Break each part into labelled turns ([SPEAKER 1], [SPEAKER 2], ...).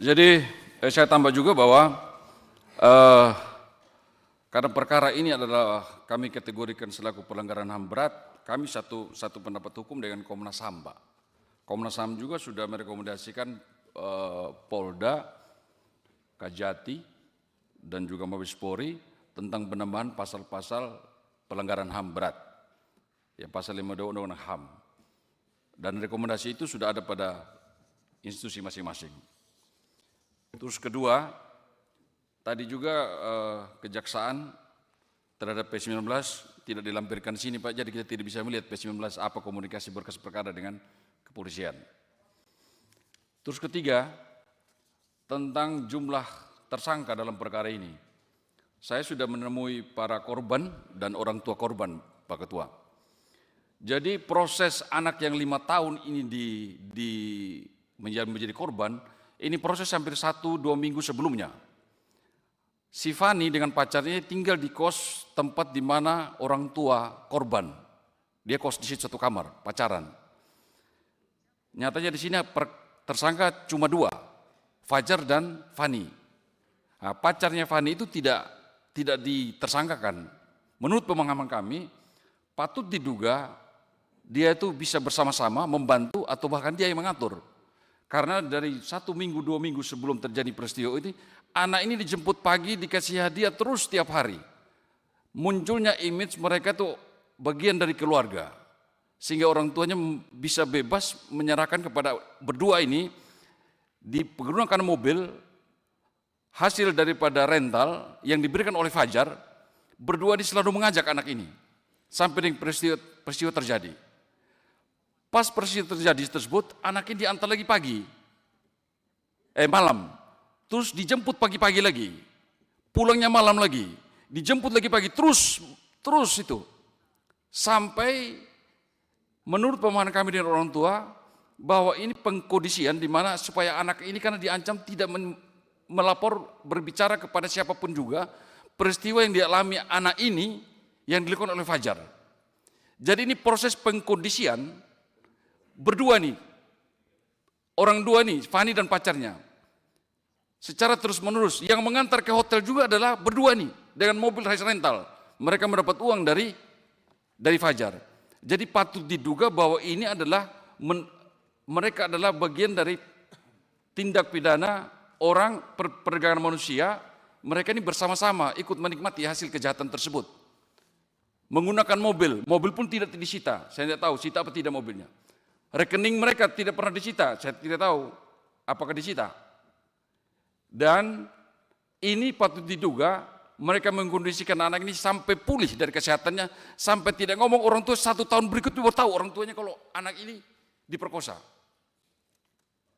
[SPEAKER 1] Jadi saya tambah juga bahwa eh, karena perkara ini adalah kami kategorikan selaku pelanggaran HAM berat, kami satu pendapat hukum dengan Komnas HAM, Pak. Komnas HAM juga sudah merekomendasikan Polda, Kajati, dan juga Mabes Polri tentang penambahan pasal-pasal pelanggaran HAM berat, ya pasal 52 Undang-Undang HAM. Dan rekomendasi itu sudah ada pada institusi masing-masing. Terus kedua, tadi juga kejaksaan terhadap P19 tidak dilampirkan di sini, Pak, jadi kita tidak bisa melihat P19 apa komunikasi berkas perkara dengan kepolisian. Terus ketiga, tentang jumlah tersangka dalam perkara ini. Saya sudah menemui para korban dan orang tua korban, Pak Ketua. Jadi proses anak yang 5 tahun ini menjadi korban, ini proses hampir 1-2 minggu sebelumnya. Si Fani dengan pacarnya tinggal di kos tempat di mana orang tua korban. Dia kos di situ satu kamar, pacaran. Nyatanya di sini tersangka cuma 2, Fajar dan Fani. Nah, pacarnya Fani itu tidak ditersangkakan. Menurut pemahaman kami, patut diduga dia itu bisa bersama-sama membantu atau bahkan dia yang mengatur. Karena dari 1 minggu, 2 minggu sebelum terjadi peristiwa ini, anak ini dijemput pagi, dikasih hadiah terus setiap hari. Munculnya image mereka itu bagian dari keluarga. Sehingga orang tuanya bisa bebas menyerahkan kepada berdua ini, digunakan mobil, hasil daripada rental yang diberikan oleh Fajar, berdua ini selalu mengajak anak ini. Sampai dengan peristiwa terjadi. Pas peristiwa terjadi tersebut, anak ini diantar lagi malam. Terus dijemput pagi-pagi lagi. Pulangnya malam lagi. Dijemput lagi pagi, terus itu. Sampai menurut pemahaman kami dengan orang tua, bahwa ini pengkondisian di mana supaya anak ini karena diancam tidak melapor berbicara kepada siapapun juga, peristiwa yang dialami anak ini yang dilakukan oleh Fajar. Jadi ini proses pengkondisian berdua nih, orang dua nih, Fani dan pacarnya, secara terus menerus. Yang mengantar ke hotel juga adalah berdua nih, dengan mobil hasil rental. Mereka mendapat uang dari Fajar. Jadi patut diduga bahwa ini adalah mereka adalah bagian dari tindak pidana orang perdagangan manusia. Mereka ini bersama-sama ikut menikmati hasil kejahatan tersebut. Menggunakan mobil pun tidak disita. Saya tidak tahu sita apa tidak mobilnya. Rekening mereka tidak pernah disita, saya tidak tahu apakah disita. Dan ini patut diduga mereka mengkondisikan anak ini sampai pulih dari kesehatannya, sampai tidak ngomong orang tua 1 tahun berikutnya baru tahu orang tuanya kalau anak ini diperkosa.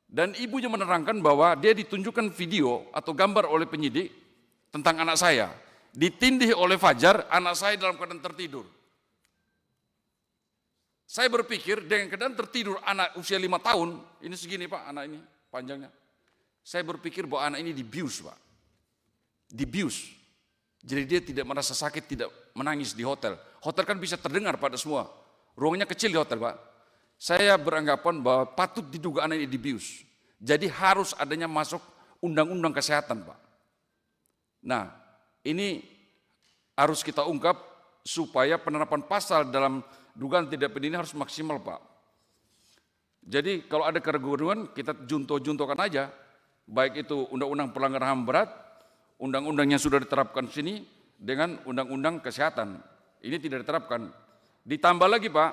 [SPEAKER 1] Dan ibunya menerangkan bahwa dia ditunjukkan video atau gambar oleh penyidik tentang anak saya. Ditindih oleh Fajar, anak saya dalam keadaan tertidur. Saya berpikir dengan keadaan tertidur anak usia 5 tahun, ini segini Pak, anak ini panjangnya. Saya berpikir bahwa anak ini dibius Pak. Dibius. Jadi dia tidak merasa sakit, tidak menangis di hotel. Hotel kan bisa terdengar pada semua. Ruangnya kecil di hotel Pak. Saya beranggapan bahwa patut diduga anak ini dibius. Jadi harus adanya masuk undang-undang kesehatan Pak. Nah, ini harus kita ungkap supaya penerapan pasal dalam dugaan tidak pidana harus maksimal Pak. Jadi kalau ada keraguan kita junto-juntokan aja, baik itu undang-undang pelanggaran HAM berat, undang-undang yang sudah diterapkan di sini dengan undang-undang kesehatan. Ini tidak diterapkan. Ditambah lagi Pak,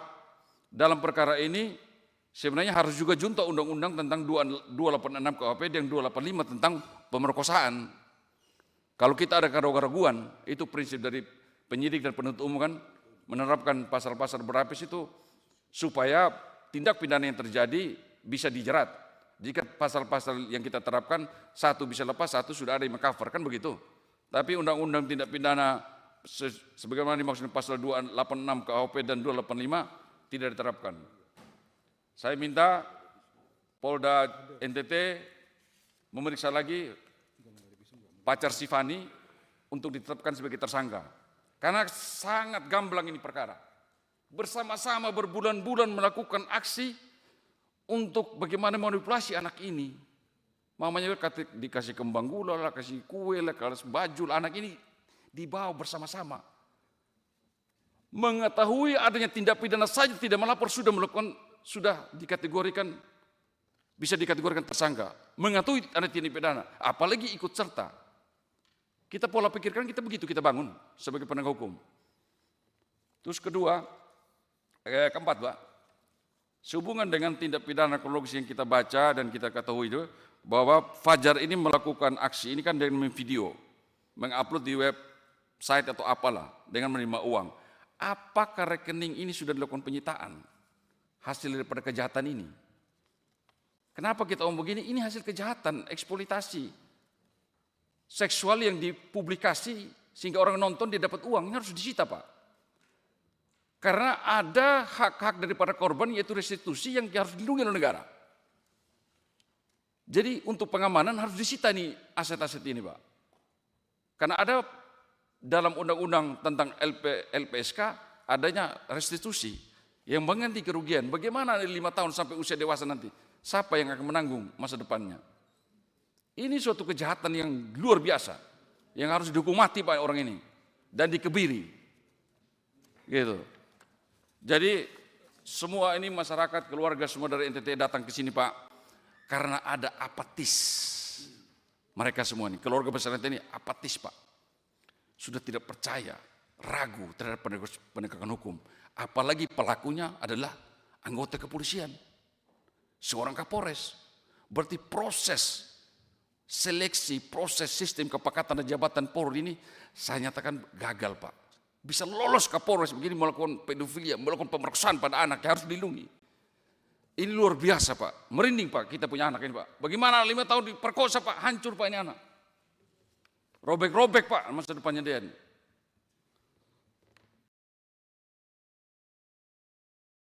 [SPEAKER 1] dalam perkara ini sebenarnya harus juga junto undang-undang tentang 286 KUHP dan 285 tentang pemerkosaan. Kalau kita ada keraguan, itu prinsip dari penyidik dan penuntut umum kan, menerapkan pasal-pasal berlapis itu supaya tindak pidana yang terjadi bisa dijerat. Jika pasal-pasal yang kita terapkan satu bisa lepas, satu sudah ada yang meng-cover, kan begitu. Tapi undang-undang tindak pidana sebagaimana dimaksud pasal 286 KUHP dan 285 tidak diterapkan. Saya minta Polda NTT memeriksa lagi pacar si Fani untuk ditetapkan sebagai tersangka. Karena sangat gamblang ini perkara. Bersama-sama berbulan-bulan melakukan aksi untuk bagaimana manipulasi anak ini. Mamanya dikasih kembang gula lah, kasih kue lah, kasih baju lah. Anak ini dibawa bersama-sama. Mengetahui adanya tindak pidana saja tidak melapor sudah dikategorikan, bisa dikategorikan tersangka. Mengetahui ada tindak pidana, apalagi ikut serta. Kita pola pikirkan kita begitu kita bangun sebagai penegak hukum. Terus keempat Pak, sehubungan dengan tindak pidana kronologis yang kita baca dan kita ketahui itu, bahwa Fajar ini melakukan aksi ini kan dengan video, mengupload di website atau apalah dengan menerima uang. Apakah rekening ini sudah dilakukan penyitaan hasil daripada kejahatan ini? Kenapa kita omong begini? Ini hasil kejahatan, eksploitasi seksual yang dipublikasi sehingga orang nonton dia dapat uang, ini harus disita Pak. Karena ada hak-hak daripada korban yaitu restitusi yang harus dilindungi oleh negara. Jadi untuk pengamanan harus disita nih aset-aset ini Pak. Karena ada dalam undang-undang tentang LPSK adanya restitusi yang mengganti kerugian. Bagaimana 5 tahun sampai usia dewasa nanti? Siapa yang akan menanggung masa depannya? Ini suatu kejahatan yang luar biasa yang harus dihukum mati Pak orang ini dan dikebiri. Gitu. Jadi semua ini masyarakat, keluarga semua dari NTT datang ke sini Pak. Karena ada apatis. Mereka semua ini, keluarga besar ini apatis Pak. Sudah tidak percaya, ragu terhadap penegakan hukum. Apalagi pelakunya adalah anggota kepolisian. Seorang Kapolres. Berarti proses seleksi, proses sistem kepekatan dan jabatan Polri ini saya nyatakan gagal Pak. Bisa lolos Kapolres begini melakukan pedofilia, melakukan pemerkosaan pada anak yang harus dilindungi. Ini luar biasa Pak, merinding Pak kita punya anak ini Pak. Bagaimana 5 tahun diperkosa Pak, hancur Pak ini anak. Robek-robek Pak masa depannya dia ini.